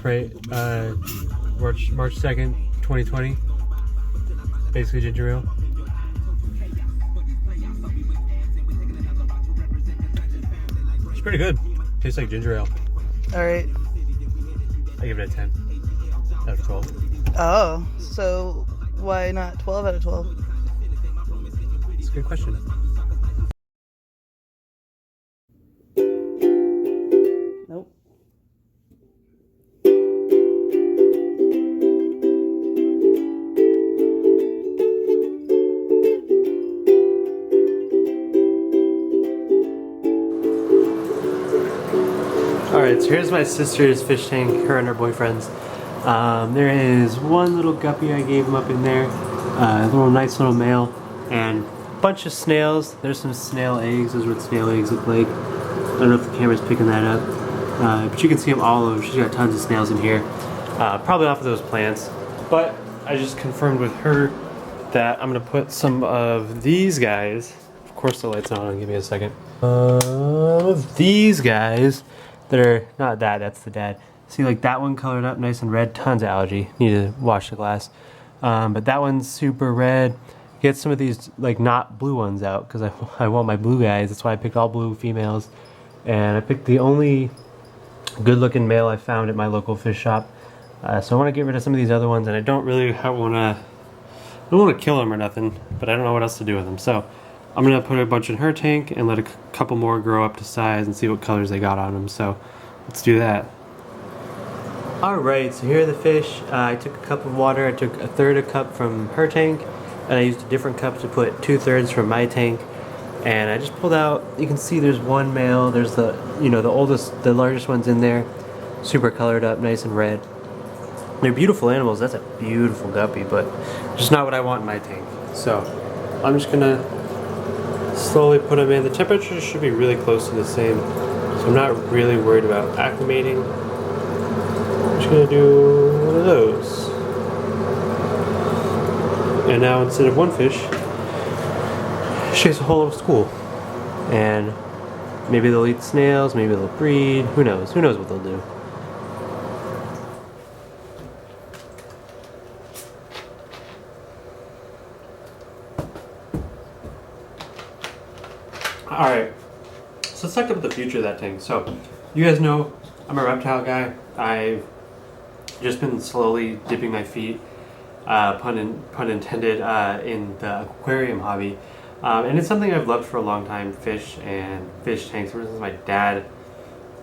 Sprite, March 2nd, 2020. Basically ginger ale. It's pretty good. Tastes like ginger ale. Alright. I give it a 10 out of 12. Oh, so why not 12 out of 12? It's a good question. Nope. Alright, so here's my sister's fish tank, her and her boyfriend's. There is one little guppy I gave him up in there, a little nice little male, and a bunch of snails. There's some snail eggs. Those are what snail eggs look like. I don't know if the camera's picking that up, but you can see them all over. She's got tons of snails in here, probably off of those plants. But I just confirmed with her that I'm gonna put some of these guys. Of course, the light's not on. Give me a second. These guys that are not that. That's the dad. See, like that one colored up nice and red, tons of algae. Need to wash the glass. But that one's super red. Get some of these like not blue ones out because I want my blue guys. That's why I picked all blue females. And I picked the only good looking male I found at my local fish shop. So I want to get rid of some of these other ones, and I don't want to kill them or nothing, but I don't know what else to do with them. So I'm going to put a bunch in her tank and let a couple more grow up to size and see what colors they got on them. So let's do that. Alright, so here are the fish. I took a cup of water. I took a third a cup from her tank, and I used a different cup to put 2/3 from my tank. And I just pulled out, you can see there's one male. There's the largest one's in there. Super colored up, nice and red. They're beautiful animals. That's a beautiful guppy, but just not what I want in my tank. So I'm just gonna slowly put them in. The temperature should be really close to the same, so I'm not really worried about acclimating. I'm just gonna do one of those. And now instead of one fish, she has a whole little school. And maybe they'll eat snails, maybe they'll breed, who knows? Who knows what they'll do. Alright, so let's talk about the future of that tank. So, you guys know I'm a reptile guy. I've just been slowly dipping my feet, pun intended, in the aquarium hobby. And it's something I've loved for a long time, fish and fish tanks. For instance, my dad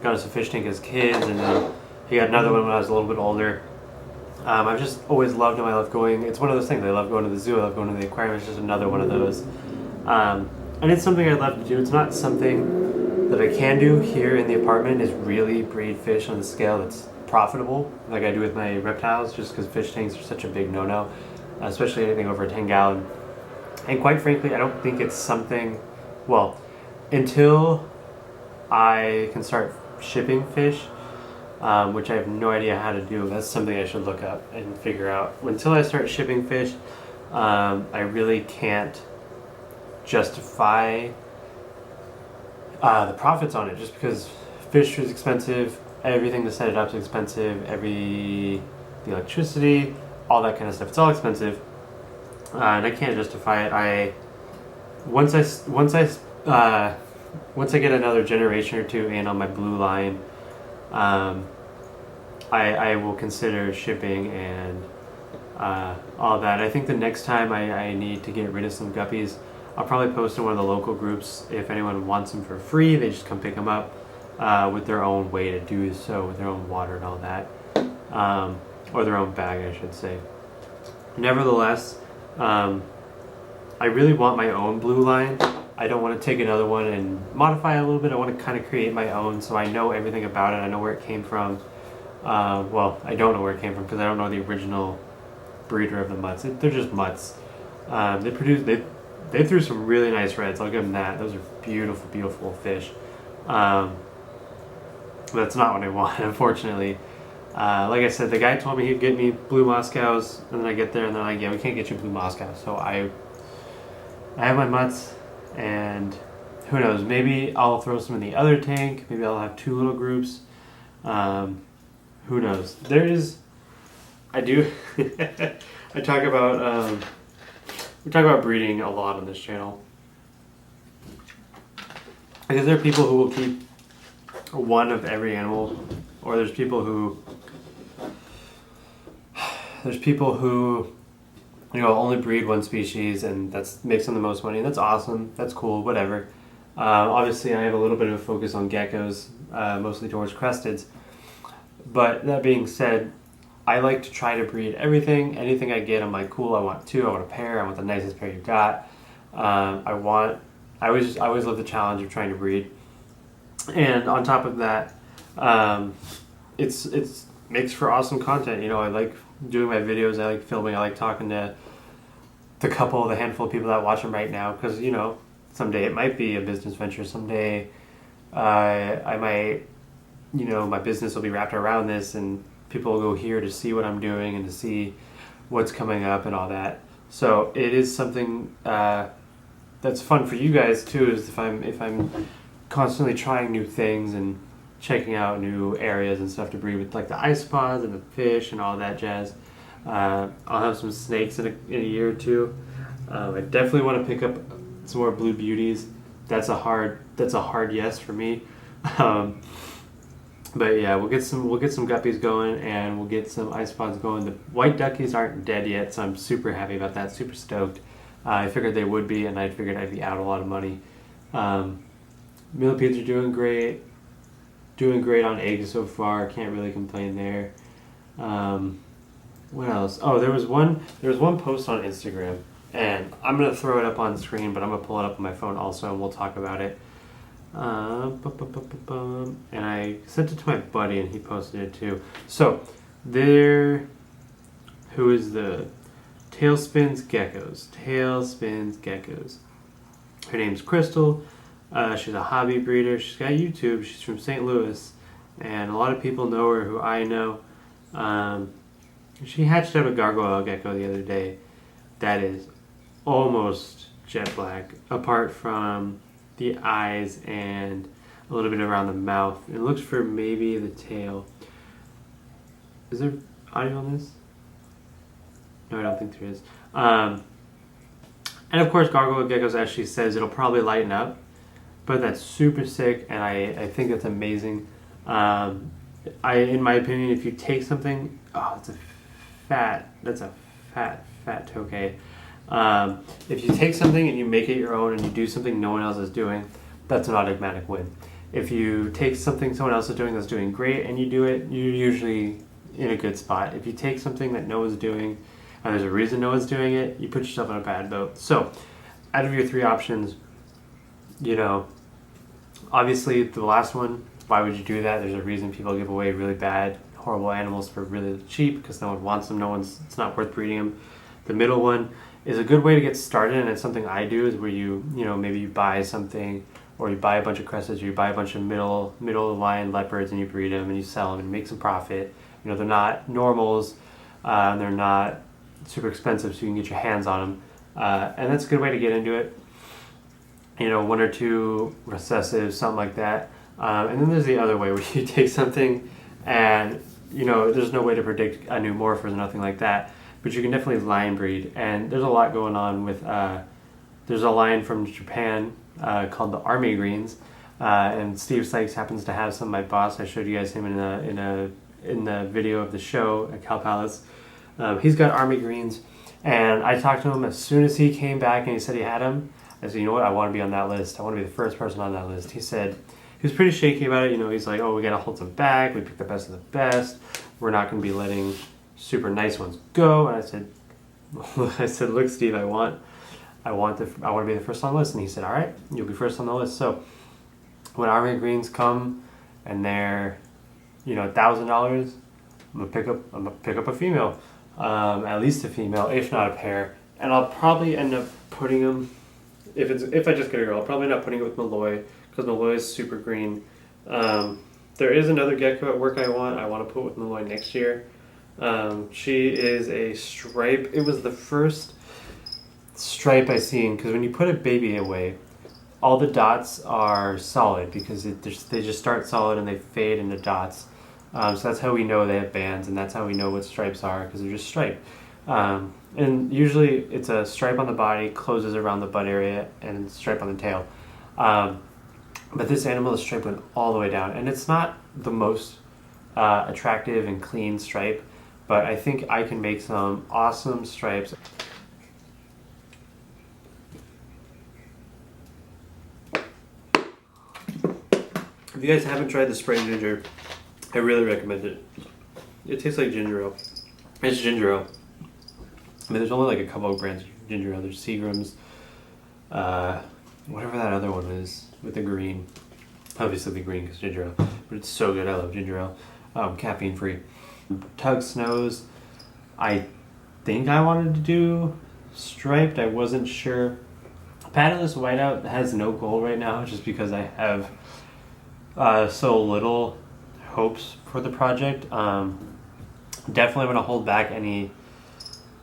got us a fish tank as kids, and then he got another one when I was a little bit older. I've just always loved them. I love going, it's one of those things. I love going to the zoo, I love going to the aquarium. It's just another one of those. And it's something I'd love to do. It's not something that I can do here in the apartment, is really breed fish on the scale that's profitable, like I do with my reptiles, just because fish tanks are such a big no-no, especially anything over a 10-gallon. And quite frankly, I don't think it's something, well, until I can start shipping fish, which I have no idea how to do. That's something I should look up and figure out. Until I start shipping fish, I really can't justify the profits on it, just because fish is expensive, everything to set it up is expensive, the electricity, all that kind of stuff, it's all expensive. And I can't justify it. Once I get another generation or two in on my blue line, I will consider shipping and all that. I think the next time I need to get rid of some guppies, I'll probably post in one of the local groups. If anyone wants them for free, they just come pick them up with their own way to do so, with their own water and all that, or their own bag, I should say. Nevertheless, I really want my own blue line. I don't want to take another one and modify it a little bit. I want to kind of create my own, so I know everything about it. I know where it came from. Well, I don't know where it came from because I don't know the original breeder of the mutts. They're just mutts. They threw some really nice reds. I'll give them that. Those are beautiful, beautiful fish. But that's not what I want, unfortunately. Like I said, the guy told me he'd get me blue Moscows, and then I get there and they're like, yeah, we can't get you blue Moscows. So I have my mutts, and who knows, maybe I'll throw some in the other tank. Maybe I'll have two little groups. Who who knows? I do. I talk about we talk about breeding a lot on this channel because there are people who will keep one of every animal, or there's people who only breed one species, and that's makes them the most money. That's awesome. That's cool. Whatever. Obviously, I have a little bit of a focus on geckos, mostly towards cresteds. But that being said, I like to try to breed everything. Anything I get, I'm like, cool. I want two. I want a pair. I want the nicest pair you've got. I always love the challenge of trying to breed. And on top of that, it's makes for awesome content. You know, I like doing my videos. I like filming. I like talking to the handful of people that watch them right now, because you know, someday it might be a business venture. Someday, I might, you know, my business will be wrapped around this, and people will go here to see what I'm doing and to see what's coming up and all that. So it is something that's fun for you guys too. Is if I'm constantly trying new things and checking out new areas and stuff to breed with, like the ice pods and the fish and all that jazz. I'll have some snakes in a year or two. I definitely want to pick up some more blue beauties. That's a hard yes for me. But yeah, we'll get some guppies going, and we'll get some ice pods going. The white duckies aren't dead yet, so I'm super happy about that. Super stoked. I figured they would be, and I figured I'd be out a lot of money. Millipedes are doing great. Doing great on eggs so far. Can't really complain there. What else? Oh, there was one post on Instagram, and I'm gonna throw it up on screen, but I'm gonna pull it up on my phone also, and we'll talk about it. And I sent it to my buddy, and he posted it too. So who is the Tailspins Geckos. Her name's Crystal. She's a hobby breeder. She's got YouTube. She's from St. Louis, and a lot of people know her who I know. She hatched out a gargoyle gecko the other day that is almost jet black, apart from the eyes and a little bit around the mouth. It looks for maybe the tail. Is there audio on this? No, I don't think there is. And of course, gargoyle geckos, as she says, it'll probably lighten up. But that's super sick, and I think that's amazing. In my opinion, if you take something, that's a fat tokay. If you take something and you make it your own and you do something no one else is doing, that's an automatic win. If you take something someone else is doing that's doing great and you do it, you're usually in a good spot. If you take something that no one's doing and there's a reason no one's doing it, you put yourself in a bad boat. So, out of your three options, you know, obviously the last one, why would you do that? There's a reason people give away really bad, horrible animals for really cheap, because no one wants them. It's not worth breeding them. The middle one is a good way to get started, and it's something I do, is where maybe you buy something, or you buy a bunch of cresteds, or you buy a bunch of middle of the line leopards, and you breed them and you sell them and make some profit. You know, they're not normals, and they're not super expensive, so you can get your hands on them, and that's a good way to get into it. You know, one or two recessives, something like that. And then there's the other way, where you take something and, you know, there's no way to predict a new morphers or nothing like that, but you can definitely line breed. And there's a lot going on with, there's a line from Japan called the Army Greens, and Steve Sykes happens to have some. My boss, I showed you guys him in the video of the show at Cal Palace. He's got Army Greens, and I talked to him as soon as he came back and he said he had them. I said, you know what, I want to be on that list. I want to be the first person on that list. He said, he was pretty shaky about it. You know, he's like, we got to hold some back. We picked the best of the best. We're not going to be letting super nice ones go. And I said, look, Steve, I want to be the first on the list. And he said, all right, you'll be first on the list. So when Army Greens come and they're, you know, $1,000, I'm gonna pick up a female, at least a female, if not a pair. And I'll probably end up putting them, if I just get a girl, I'll probably end up putting it with Malloy, because Malloy is super green. There is another gecko at work I want to put with Malloy next year. She is a stripe. It was the first stripe I seen, because when you put a baby away, all the dots are solid, because they just start solid and they fade into dots. So that's how we know they have bands, and that's how we know what stripes are, because they're just striped. And usually it's a stripe on the body, closes around the butt area, and stripe on the tail. But this animal is striped went all the way down, and it's not the most attractive and clean stripe, but I think I can make some awesome stripes. If you guys haven't tried the Sprite ginger, I really recommend it. It tastes like ginger ale. It's ginger ale. I mean, there's only like a couple of brands of ginger ale. There's Seagram's, whatever that other one is with the green. Obviously the green because ginger ale, but it's so good. I love ginger ale. Caffeine free. Tug Snows, I think I wanted to do striped. I wasn't sure. Paddleless Whiteout has no goal right now, just because I have so little hopes for the project. Definitely want to hold back any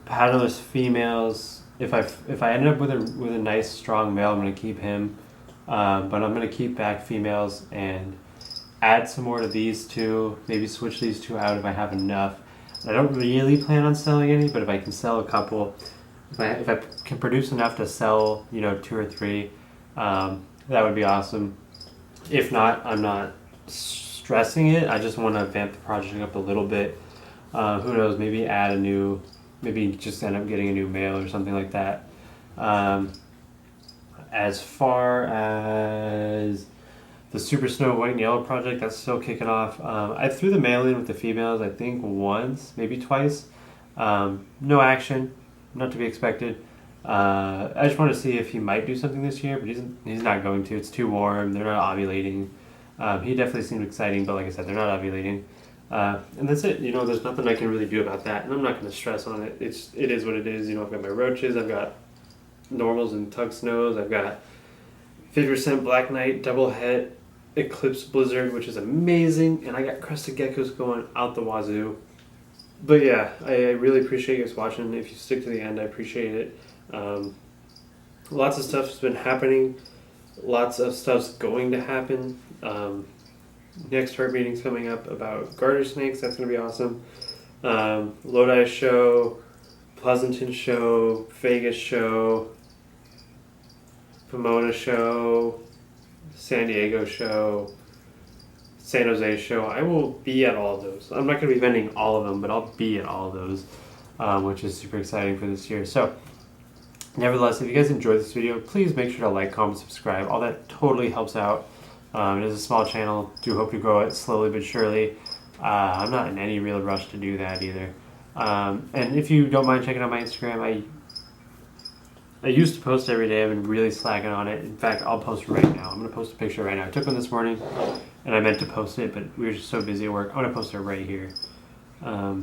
paddleless females. If I end up with a nice strong male, I'm going to keep him. But I'm going to keep back females and add some more to these two. Maybe switch these two out if I have enough. I don't really plan on selling any, but if I can sell a couple, if I can produce enough to sell, 2 or 3, that would be awesome. If not, I'm not stressing it. I just want to vamp the project up a little bit. Who knows? Maybe just end up getting a new male or something like that. As far as the Super Snow White and Yellow project, that's still kicking off. I threw the male in with the females, I think once, maybe twice. No action, not to be expected. I just want to see if he might do something this year, but he's not going to. It's too warm. They're not ovulating. He definitely seemed exciting, but like I said, they're not ovulating. And that's it. There's nothing I can really do about that, and I'm not going to stress on it. It is what it is. I've got my roaches. I've got normals and Tug Snows. I've got 50% Black Knight, Double Het, Eclipse Blizzard, which is amazing, and I got Crested Geckos going out the wazoo. But yeah, I really appreciate you guys watching. If you stick to the end, I appreciate it. Lots of stuff's been happening. Lots of stuff's going to happen. Next heart meeting's coming up about garter snakes. That's going to be awesome. Lodi show, Pleasanton show, Vegas show, Pomona show, San Diego show, San Jose show. I will be at all of those. I'm not going to be vending all of them, but I'll be at all of those, which is super exciting for this year. So, nevertheless, if you guys enjoyed this video, please make sure to like, comment, subscribe. All that totally helps out. It is a small channel. Do hope to grow it slowly but surely. I'm not in any real rush to do that either. And if you don't mind checking out my Instagram, I used to post every day. I've been really slacking on it. In fact, I'll post right now. I'm going to post a picture right now. I took one this morning, and I meant to post it, but we were just so busy at work. I'm going to post it right here. I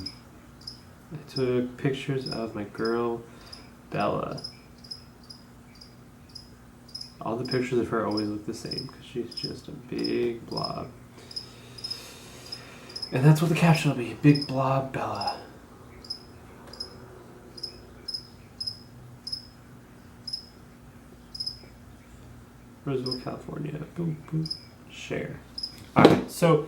took pictures of my girl, Bella. All the pictures of her always look the same, because she's just a big blob. And that's what the caption will be. Big blob Bella. Roseville, California. Boom, boom. Share. Alright, so,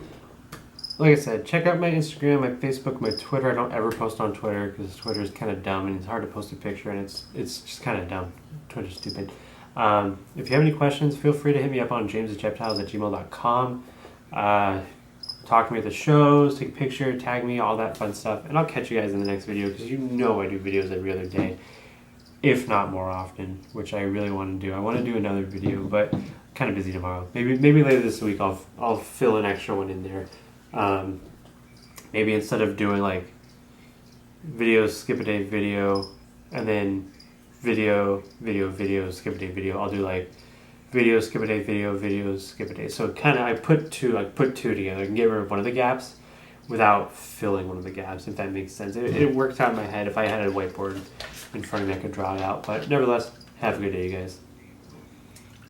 like I said, check out my Instagram, my Facebook, my Twitter. I don't ever post on Twitter, because Twitter is kind of dumb, and it's hard to post a picture, and it's just kind of dumb. Twitter's stupid. If you have any questions, feel free to hit me up on jamesjeptiles@gmail.com. Talk to me at the shows, take a picture, tag me, all that fun stuff. And I'll catch you guys in the next video, because I do videos every other day, if not more often, which I really want to do. I want to do another video, but I'm kind of busy tomorrow. Maybe later this week I'll fill an extra one in there. Maybe instead of doing like video, skip a day video, and then video, skip a day video, I'll do like video, skip a day, video, skip a day. So kind of I put two together. I can get rid of one of the gaps without filling one of the gaps, if that makes sense. It worked out in my head. If I had a whiteboard in front of me, I could draw it out. But nevertheless, have a good day, you guys.